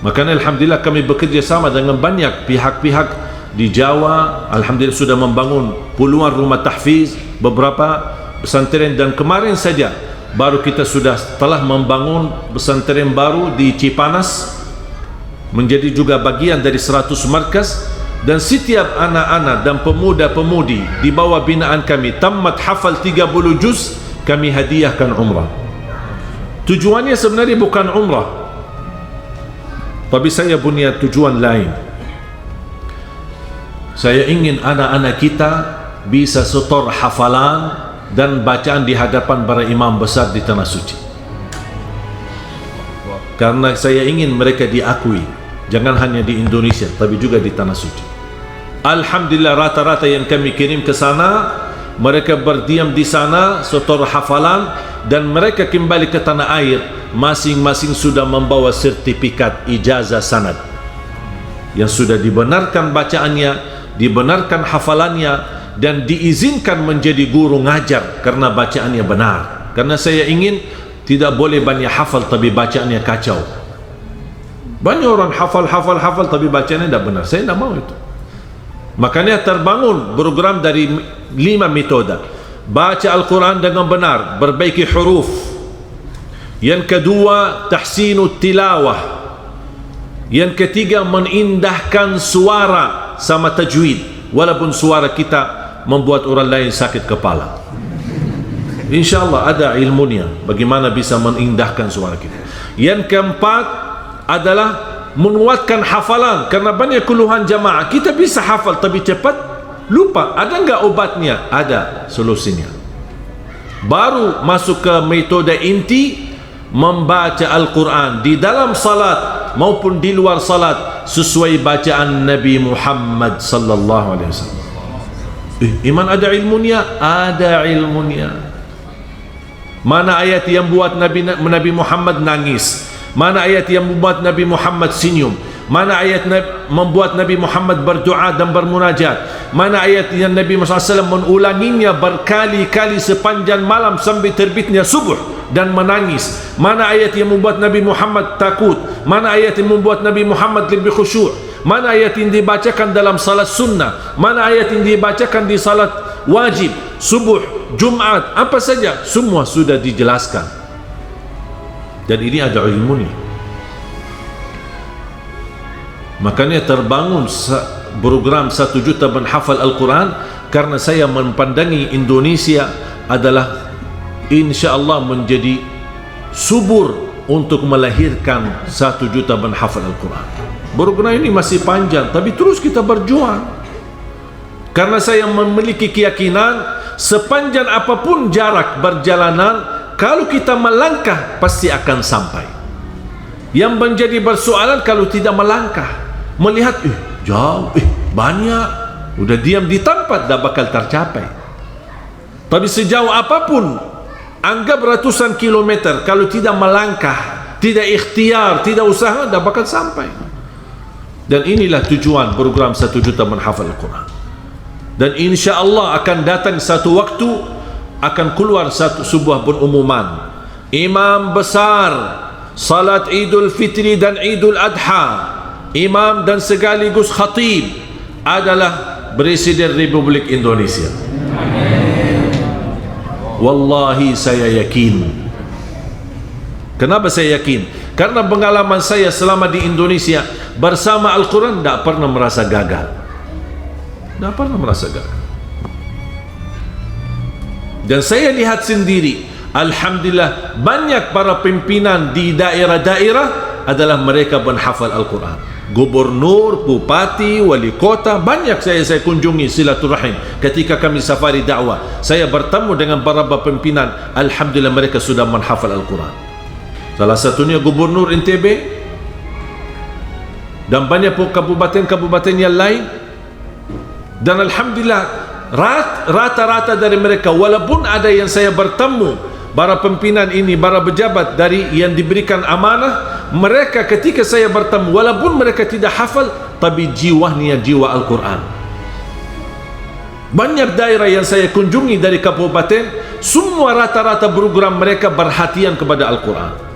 Makanya alhamdulillah kami bekerja sama dengan banyak pihak-pihak di Jawa. Alhamdulillah sudah membangun puluhan rumah tahfiz, beberapa pesantren, dan kemarin saja baru kita sudah telah membangun pesantren baru di Cipanas, menjadi juga bagian dari 100 markas. Dan setiap anak-anak dan pemuda-pemudi di bawah binaan kami tamat hafal 30 juz, kami hadiahkan umrah. Tujuannya sebenarnya bukan umrah, tapi saya punya tujuan lain. Saya ingin anak-anak kita bisa setor hafalan dan bacaan di hadapan para imam besar di Tanah Suci. Karena saya ingin mereka diakui, jangan hanya di Indonesia tapi juga di Tanah Suci. Alhamdulillah rata-rata yang kami kirim ke sana, mereka berdiam di sana, setor hafalan, dan mereka kembali ke tanah air masing-masing sudah membawa sertifikat ijazah sanad yang sudah dibenarkan bacaannya, dibenarkan hafalannya, dan diizinkan menjadi guru ngajar karena bacaannya benar. Karena saya ingin tidak boleh banyak hafal tapi bacaannya kacau. Banyak orang hafal tapi bacanya tidak benar. Saya tidak mau itu. Makanya terbangun program dari 5 metode. Baca Al-Quran dengan benar, perbaiki huruf. Yang kedua, tahsinut tilawah. Yang ketiga, menindahkan suara sama tajwid, walaupun suara kita membuat orang lain sakit kepala. InsyaAllah ada ilmunya bagaimana bisa menindahkan suara kita. Yang keempat adalah menguatkan hafalan, karena banyak keluhan jamaah, kita bisa hafal tapi cepat lupa. Ada enggak obatnya? Ada solusinya. Baru masuk ke metode inti, membaca Al-Quran di dalam salat maupun di luar salat sesuai bacaan Nabi Muhammad sallallahu alaihi wasallam. Iman ada ilmunya? Ada ilmunya. Mana ayat yang buat Nabi Muhammad nangis? Mana ayat yang membuat Nabi Muhammad senyum? Mana ayat membuat Nabi Muhammad berdoa dan bermunajat? Mana ayat yang Nabi Muhammad SAW mengulanginya berkali-kali sepanjang malam sampai terbitnya subuh dan menangis? Mana ayat yang membuat Nabi Muhammad takut? Mana ayat yang membuat Nabi Muhammad lebih khusyuk? Mana ayat yang dibacakan dalam salat sunnah? Mana ayat yang dibacakan di salat wajib, subuh, Jumat, apa saja? Semua sudah dijelaskan. Dan ini ada ilmunya. Makanya terbangun program 1 juta menghafal Al-Quran, karena saya mempandangi Indonesia adalah insya-Allah menjadi subur untuk melahirkan 1 juta menghafal Al-Quran. Program ini masih panjang, tapi terus kita berjuang. Karena saya memiliki keyakinan sepanjang apapun jarak perjalanan, kalau kita melangkah pasti akan sampai. Yang menjadi persoalan kalau tidak melangkah, melihat jauh, banyak, udah diam di tempat, tak bakal tercapai. Tapi sejauh apapun, anggap ratusan kilometer, kalau tidak melangkah, tidak ikhtiar, tidak usaha, tak bakal sampai. Dan inilah tujuan program 1 juta menghafal Al-Quran. Dan insya Allah akan datang satu waktu, akan keluar sebuah pengumuman, imam besar salat Idul Fitri dan Idul Adha, imam dan sekaligus khatib adalah Presiden Republik Indonesia. Wallahi saya yakin. Kenapa saya yakin? Karena pengalaman saya selama di Indonesia bersama Al-Quran, tidak pernah merasa gagal. Tidak pernah merasa gagal. Dan saya lihat sendiri, alhamdulillah, banyak para pimpinan di daerah-daerah adalah mereka menghafal Al-Quran. Gubernur, bupati, wali kota, banyak saya kunjungi silaturahim. Ketika kami safari dakwah, saya bertemu dengan para pimpinan, alhamdulillah mereka sudah menghafal Al-Quran. Salah satunya Gubernur NTB, dan banyak kabupaten-kabupaten yang lain. Dan alhamdulillah rata-rata dari mereka, walaupun ada yang saya bertemu para pimpinan ini, para pejabat dari yang diberikan amanah, mereka ketika saya bertemu, walaupun mereka tidak hafal, tapi jiwanya jiwa Al-Quran. Banyak daerah yang saya kunjungi dari kabupaten, semua rata-rata program mereka perhatian kepada Al-Quran.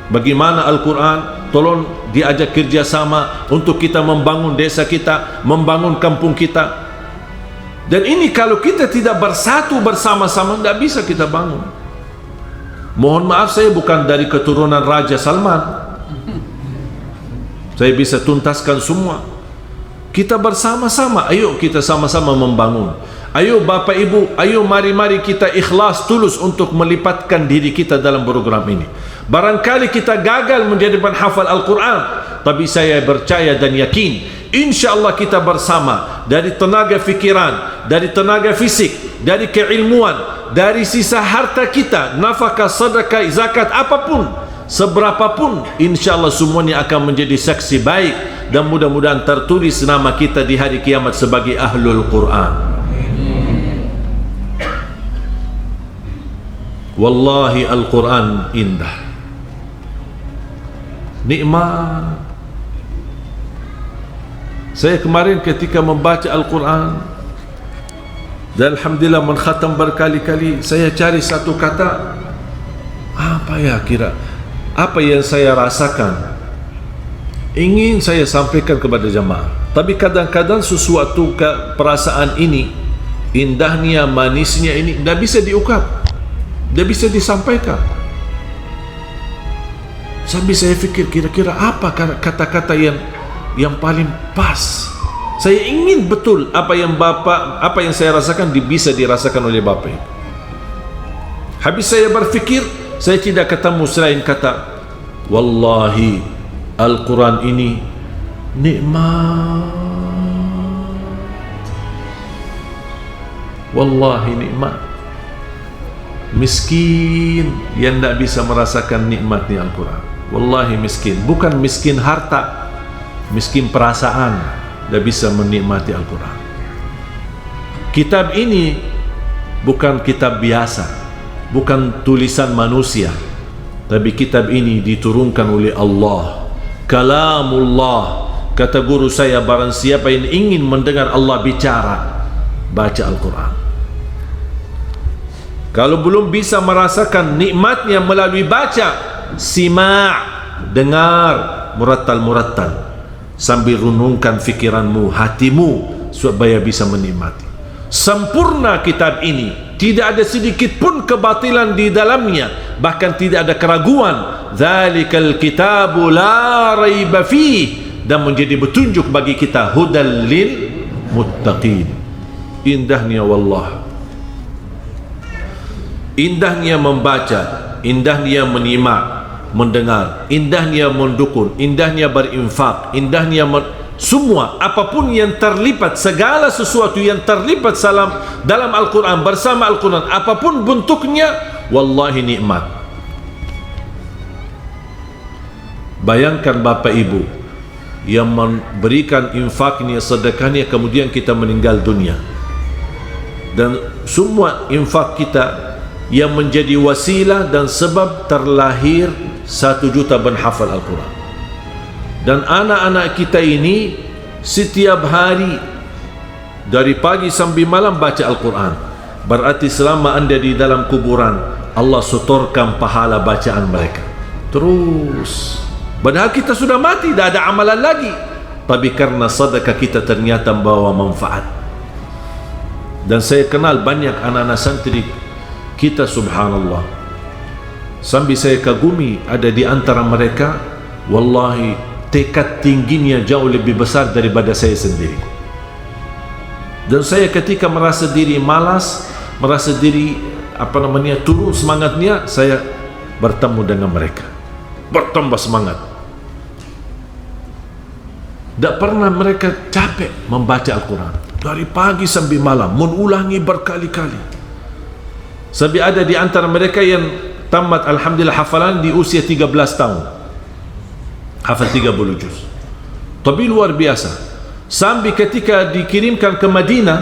Bagaimana Al-Quran, tolong diajak kerjasama untuk kita membangun desa kita, membangun kampung kita. Dan ini kalau kita tidak bersatu bersama-sama, tidak bisa kita bangun. Mohon maaf, saya bukan dari keturunan Raja Salman, saya bisa tuntaskan semua. Kita bersama-sama, ayo kita sama-sama membangun. Ayo Bapak Ibu, ayo mari-mari kita ikhlas tulus untuk melipatkan diri kita dalam program ini. Barangkali kita gagal menjadi penghafal Al-Quran, tapi saya percaya dan yakin, insya-Allah kita bersama, dari tenaga fikiran, dari tenaga fisik, dari keilmuan, dari sisa harta kita, nafkah, sedekah, zakat, apapun, seberapapun, insya-Allah semuanya akan menjadi saksi baik, dan mudah-mudahan tertulis nama kita di hari kiamat sebagai ahlul Quran. Wallahi Al-Quran indah, nikmat. Saya kemarin ketika membaca Al-Quran, dan alhamdulillah menkhatam berkali-kali, saya cari satu kata, apa ya kira, apa yang saya rasakan ingin saya sampaikan kepada jamaah. Tapi kadang-kadang sesuatu perasaan ini, indahnya, manisnya ini tidak bisa diungkap, tidak bisa disampaikan. Sambil saya fikir kira-kira apa kata-kata yang paling pas. Saya ingin betul apa yang saya rasakan bisa dirasakan oleh Bapak. Habis saya berfikir, saya tidak ketemu selain kata, wallahi Al-Quran ini nikmat. Wallahi nikmat. Miskin yang tidak bisa merasakan nikmatnya Al-Quran. Wallahi miskin. Bukan miskin harta, miskin perasaan, tidak bisa menikmati Al-Quran. Kitab ini bukan kitab biasa, bukan tulisan manusia, tapi kitab ini diturunkan oleh Allah. Kalamullah. Kata guru saya, barang siapa yang ingin mendengar Allah bicara, baca Al-Quran. Kalau belum bisa merasakan nikmatnya melalui baca, sima', dengar murattal sambil renungkan fikiranmu, hatimu, supaya bisa menikmati. Sempurna kitab ini, tidak ada sedikit pun kebatilan di dalamnya, bahkan tidak ada keraguan. Dzalikal kitabu la raiba fih, dan menjadi petunjuk bagi kita, hudal lil muttaqin. Indahnya wallah, indahnya membaca, indahnya menyimak, mendengar, indahnya mendukung, indahnya berinfak, indahnya semua apapun yang terlibat, segala sesuatu yang terlibat dalam Al-Quran, bersama Al-Quran, apapun bentuknya, wallahi nikmat. Bayangkan Bapak Ibu yang memberikan infaknya, sedekahnya, kemudian kita meninggal dunia, dan semua infak kita yang menjadi wasilah dan sebab terlahir 1 juta penghafal Al-Quran. Dan anak-anak kita ini setiap hari dari pagi sampai malam baca Al-Quran. Berarti selama anda di dalam kuburan, Allah setorkan pahala bacaan mereka terus. Padahal kita sudah mati, tidak ada amalan lagi, tapi karena sedekah kita ternyata membawa manfaat. Dan saya kenal banyak anak-anak santri kita, subhanallah, sambil saya kagumi, ada di antara mereka wallahi tekad tingginya jauh lebih besar daripada saya sendiri. Dan saya ketika merasa diri malas, merasa diri turun semangatnya, saya bertemu dengan mereka, bertambah semangat. Tak pernah mereka capek membaca Al-Quran dari pagi sampai malam, mengulangi berkali-kali. Sampai ada di antara mereka yang tamat alhamdulillah hafalan di usia 13 tahun, hafal 30 juz. Tapi luar biasa, sampai ketika dikirimkan ke Madinah,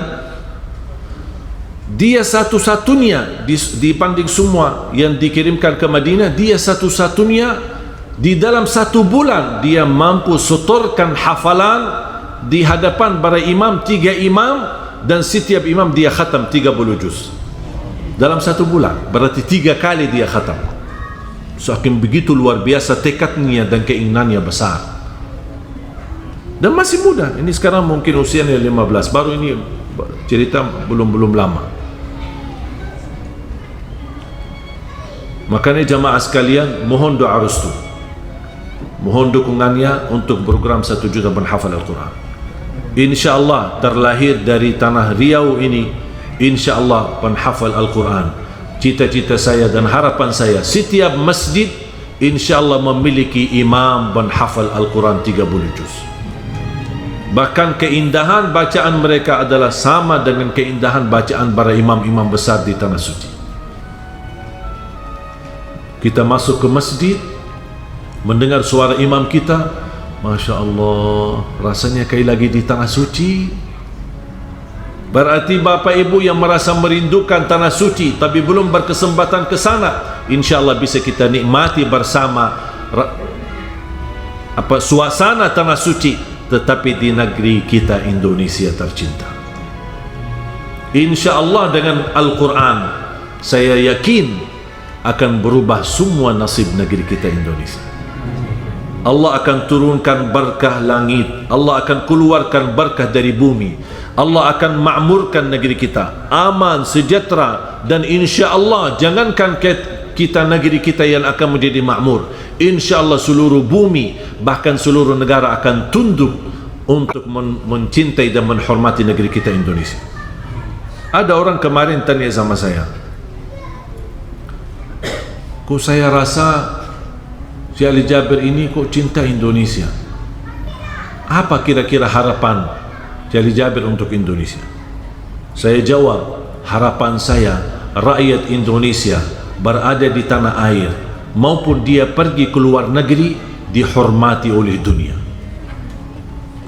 dia satu-satunya dibanding semua yang dikirimkan ke Madinah, dia satu-satunya di dalam 1 bulan dia mampu setorkan hafalan di hadapan para imam, 3 imam, dan setiap imam dia khatam 30 juz dalam 1 bulan. Berarti 3 kali dia khatam. Saking begitu luar biasa tekadnya dan keinginannya besar. Dan masih muda, ini sekarang mungkin usianya 15, baru ini cerita, belum lama. Makanya jamaah sekalian, mohon doa restu, mohon dukungannya untuk program 1 juta penghafal Al-Quran. InsyaAllah terlahir dari tanah Riau ini, InsyaAllah penghafal Al-Quran. Cita-cita saya dan harapan saya, setiap masjid InsyaAllah memiliki imam penghafal Al-Quran 30 juz. Bahkan keindahan bacaan mereka adalah sama dengan keindahan bacaan para imam-imam besar di tanah suci. Kita masuk ke masjid, mendengar suara imam kita, Masya Allah, rasanya kayak lagi di tanah suci. Berarti Bapak Ibu yang merasa merindukan tanah suci tapi belum berkesempatan ke sana, InsyaAllah bisa kita nikmati bersama suasana tanah suci, tetapi di negeri kita Indonesia tercinta. InsyaAllah dengan Al-Quran, saya yakin akan berubah semua nasib negeri kita Indonesia. Allah akan turunkan berkah langit, Allah akan keluarkan berkah dari bumi, Allah akan makmurkan negeri kita, aman, sejahtera, dan insya Allah jangankan kita negeri kita yang akan menjadi makmur, insya Allah seluruh bumi bahkan seluruh negara akan tunduk untuk mencintai dan menghormati negeri kita Indonesia. Ada orang kemarin tanya sama saya, kok saya rasa si Ali Jabir ini kok cinta Indonesia, apa kira-kira harapan si Ali Jabir untuk Indonesia? Saya jawab, harapan saya rakyat Indonesia berada di tanah air maupun dia pergi ke luar negeri dihormati oleh dunia.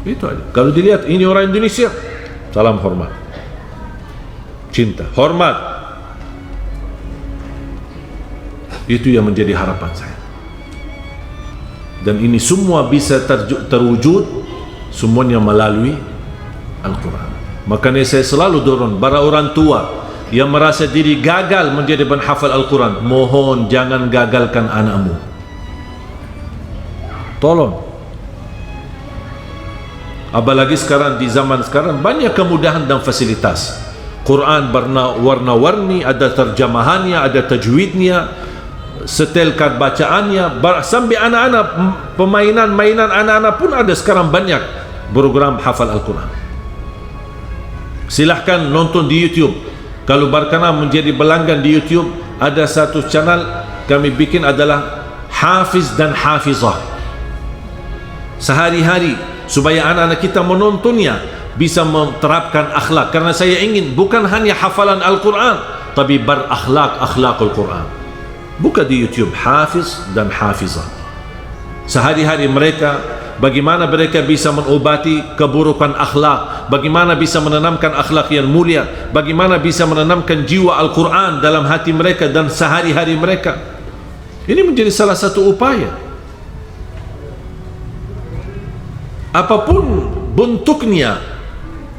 Itu aja. Kalau dilihat ini orang Indonesia, salam hormat, cinta, hormat. Itu yang menjadi harapan saya. Dan ini semua bisa terwujud semuanya melalui Al-Quran. Makanya saya selalu dorong para orang tua yang merasa diri gagal menjadi penghafal Al-Quran, mohon jangan gagalkan anakmu. Tolong. Apalagi sekarang, di zaman sekarang banyak kemudahan dan fasilitas. Quran warna-warni, ada terjemahannya, ada tajwidnya, setelkan bacaannya, sampai anak-anak mainan anak-anak pun ada sekarang banyak program hafal Al-Quran. Silahkan nonton di YouTube. Kalau berkenan menjadi pelanggan di YouTube, ada satu channel kami bikin adalah Hafiz dan Hafizah. Sehari-hari supaya anak-anak kita menontonnya bisa menerapkan akhlak, karena saya ingin bukan hanya hafalan Al-Quran tapi berakhlak, akhlakul Quran. Buka di YouTube Hafiz dan Hafizah. Sehari-hari mereka, bagaimana mereka bisa mengobati keburukan akhlak, bagaimana bisa menanamkan akhlak yang mulia, bagaimana bisa menanamkan jiwa Al-Quran dalam hati mereka dan sehari-hari mereka. Ini menjadi salah satu upaya. Apapun bentuknya,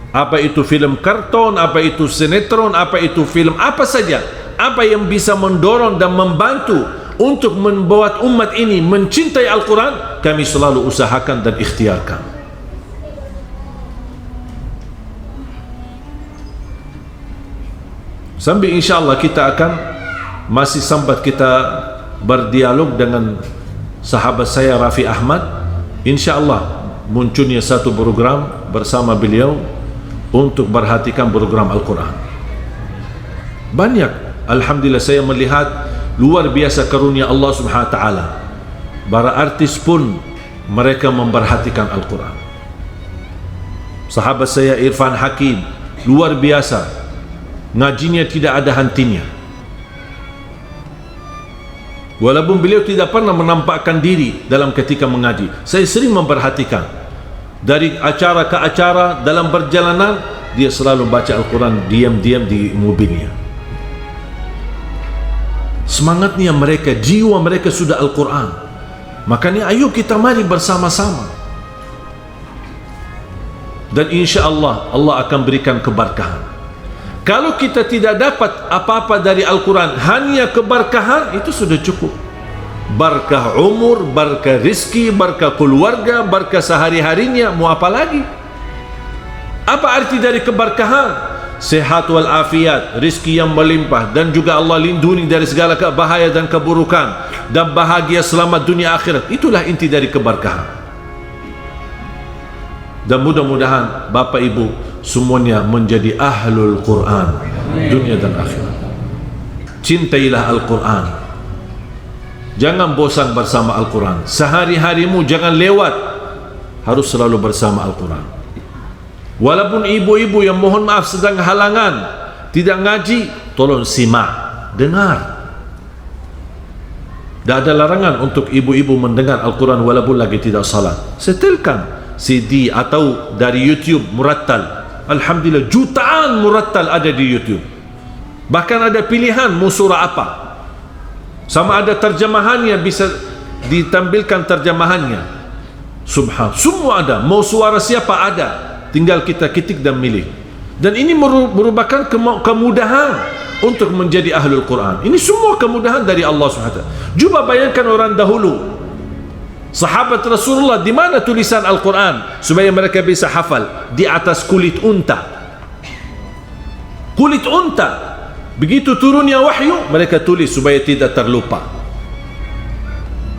apa itu film karton, apa itu sinetron, apa itu film, apa saja, apa yang bisa mendorong dan membantu untuk membuat umat ini mencintai Al-Quran, kami selalu usahakan dan ikhtiarkan. Sampai insyaAllah kita akan masih sempat kita berdialog dengan sahabat saya Rafi Ahmad. InsyaAllah munculnya satu program bersama beliau untuk perhatikan program Al-Quran. Banyak, alhamdulillah saya melihat luar biasa karunia Allah Subhanahu wa taala. Para artis pun mereka memperhatikan Al-Quran. Sahabat saya Irfan Hakim luar biasa, ngajinya tidak ada hentinya. Walaupun beliau tidak pernah menampakkan diri dalam ketika mengaji, saya sering memperhatikan dari acara ke acara dalam perjalanan dia selalu baca Al-Quran diam-diam di mobilnya. Semangatnya mereka, jiwa mereka sudah Al-Quran. Makanya ayo kita mari bersama-sama, dan insya Allah Allah akan berikan keberkahan. Kalau kita tidak dapat apa-apa dari Al-Quran, hanya keberkahan, itu sudah cukup. Berkah umur, berkah rizki, berkah keluarga, berkah sehari-harinya, mau apa lagi? Apa arti dari keberkahan? Sehat walafiat, rizki yang melimpah, dan juga Allah lindungi dari segala bahaya dan keburukan, dan bahagia selamat dunia akhirat. Itulah inti dari keberkahan. Dan mudah-mudahan Bapak Ibu semuanya menjadi ahlul Quran dunia dan akhirat. Cintailah Al-Quran, jangan bosan bersama Al-Quran. Sehari-harimu jangan lewat, harus selalu bersama Al-Quran. Walaupun ibu-ibu yang mohon maaf sedang halangan tidak ngaji, tolong simak, dengar. Tak ada larangan untuk ibu-ibu mendengar Al-Quran walaupun lagi tidak salat. Setelkan CD atau dari YouTube murattal. Alhamdulillah jutaan murattal ada di YouTube. Bahkan ada pilihan mau surah apa, sama ada terjemahannya, bisa ditampilkan terjemahannya. Subhan, semua ada. Mau suara siapa ada, tinggal kita ketik dan milih. Dan ini merupakan kemudahan untuk menjadi ahlul Quran. Ini semua kemudahan dari Allah SWT. Coba bayangkan orang dahulu Sahabat Rasulullah, di mana tulisan Al-Quran supaya mereka bisa hafal? Di atas kulit unta. Kulit unta. Begitu turunnya wahyu, mereka tulis supaya tidak terlupa.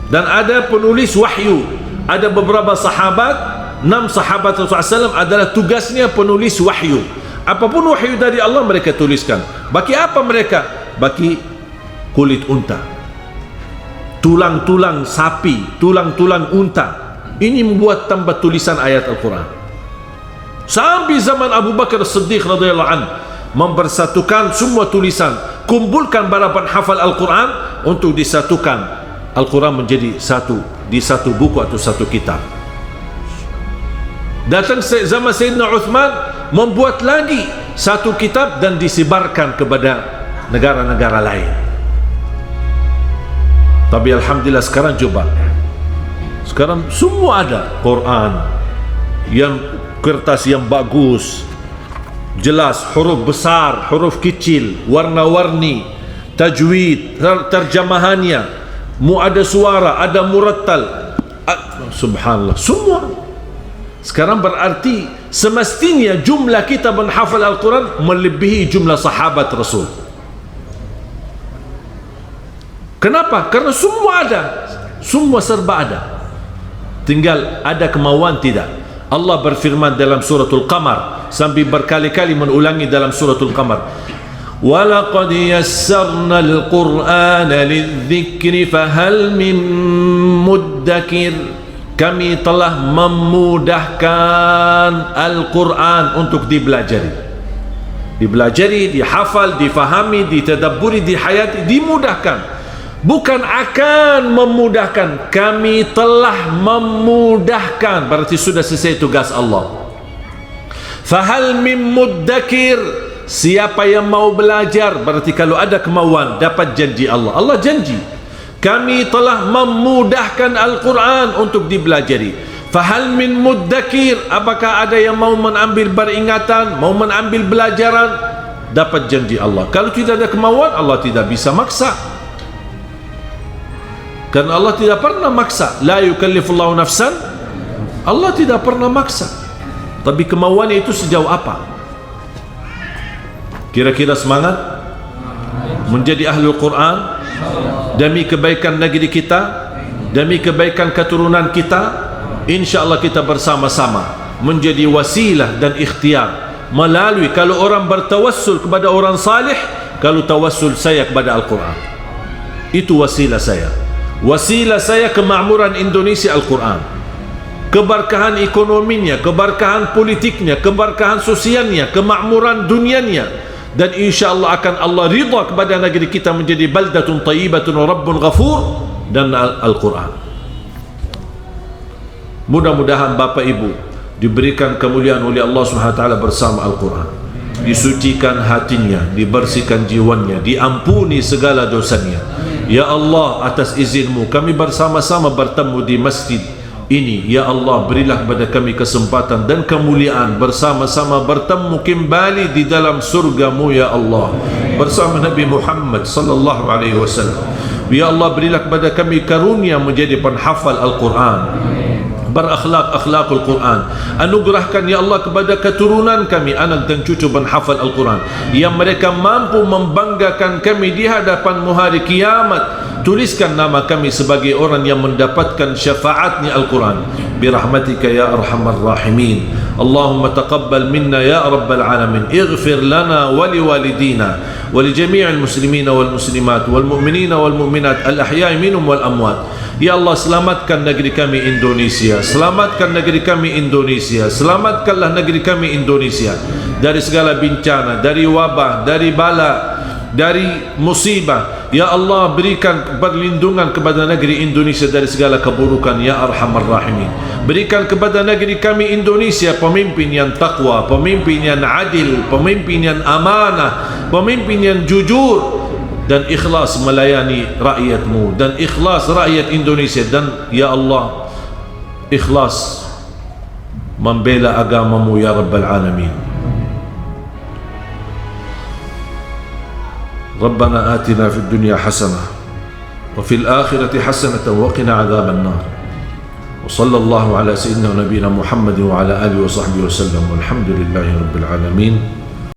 Dan ada penulis wahyu, ada beberapa sahabat, 6 sahabat Rasulullah SAW adalah tugasnya penulis wahyu. Apapun wahyu dari Allah mereka tuliskan. Bagi apa mereka? Bagi kulit unta, tulang-tulang sapi, tulang-tulang unta. Ini membuat tambah tulisan ayat Al-Quran. Sampai zaman Abu Bakar As-Siddiq radhiyallahu anhu mempersatukan semua tulisan, kumpulkan para penghafal Al-Quran untuk disatukan Al-Quran menjadi satu, di satu buku atau satu kitab. Datang zaman Sayyidina Uthman, membuat lagi satu kitab dan disebarkan kepada negara-negara lain. Tapi alhamdulillah sekarang coba, sekarang semua ada Quran yang kertas yang bagus, jelas, huruf besar, huruf kecil, warna-warni, tajwid, terjemahannya, ada suara, ada murattal. Subhanallah, semua. Sekarang berarti semestinya jumlah kita menghafal Al-Quran melebihi jumlah sahabat Rasul. Kenapa? Karena semua ada, semua serba ada, tinggal ada kemauan tidak. Allah berfirman dalam suratul Qamar, sampai berkali-kali mengulangi dalam suratul Qamar, وَلَقَدْ يَسَّرْنَا الْقُرْآنَ لِلذِّكْرِ فَهَلْ مِن مُدَّكِرٍ. Kami telah memudahkan Al-Quran untuk dipelajari, dihafal, difahami, ditadabburi, dihayati, dimudahkan. Bukan akan memudahkan, kami telah memudahkan. Berarti sudah selesai tugas Allah. Fahal mim muddakir, siapa yang mau belajar, berarti kalau ada kemauan dapat janji Allah. Allah janji, kami telah memudahkan Al-Quran untuk dipelajari. Fahal min muddakir, apakah ada yang mau mengambil peringatan, mau mengambil pelajaran? Dapat janji Allah. Kalau tidak ada kemauan, Allah tidak bisa maksa. Karena Allah tidak pernah maksa. La yukallifullahu nafsan, Allah tidak pernah maksa. Tapi kemauannya itu sejauh apa? Kira-kira semangat menjadi ahli Quran demi kebaikan negeri kita, demi kebaikan keturunan kita. InsyaAllah kita bersama-sama menjadi wasilah dan ikhtiar melalui, kalau orang bertawassul kepada orang salih, kalau tawassul saya kepada Al-Quran, itu wasilah saya. Wasilah saya kemakmuran Indonesia Al-Quran, keberkahan ekonominya, keberkahan politiknya, keberkahan sosialnya, kemakmuran dunianya, dan insyaAllah akan Allah ridha kepada negeri kita menjadi baldatun tayyibatun wa rabbun ghafur, dan Al-Quran. Mudah-mudahan Bapak Ibu diberikan kemuliaan oleh Allah SWT bersama Al-Quran, disucikan hatinya, dibersihkan jiwanya, diampuni segala dosanya. Ya Allah, atas izinmu kami bersama-sama bertemu di masjid ini. Ya Allah, berilah kepada kami kesempatan dan kemuliaan bersama-sama bertemu kembali di dalam surgamu ya Allah, bersama Nabi Muhammad sallallahu alaihi wasallam. Ya Allah, berilah kepada kami karunia menjadi penghafal Al-Quran, berakhlak-akhlakul Quran. Anugerahkan ya Allah kepada keturunan kami, anak dan cucu penghafal Al-Quran, yang mereka mampu membanggakan kami di hadapan hari kiamat. Tuliskan nama kami sebagai orang yang mendapatkan syafaatnya Al-Quran birahmatika ya arhamar rahimin. Allahumma taqabbal minna ya rabbal alamin. Ighfir lana wa liwalidina wa li jami'il muslimina wal muslimat wal mu'minina wal mu'minat al ahya'i minhum wal amwat. Ya Allah, selamatkan negeri kami Indonesia, selamatkan negeri kami Indonesia, selamatkanlah negeri kami Indonesia dari segala bencana, dari wabah, dari bala, dari musibah. Ya Allah, berikan perlindungan kepada negeri Indonesia dari segala keburukan ya arhamar rahimin. Berikan kepada negeri kami Indonesia pemimpin yang takwa, pemimpin yang adil, pemimpin yang amanah, pemimpin yang jujur dan ikhlas melayani rakyatmu, dan ikhlas rakyat Indonesia, dan ya Allah ikhlas membela agamamu ya rabbal alamin. Rabbana atina fid dunya hasanah wa fil akhirati hasanah wa qina adzaban nar. وصلى الله على سيدنا ونبينا محمد وعلى آله وصحبه وسلم والحمد لله رب العالمين.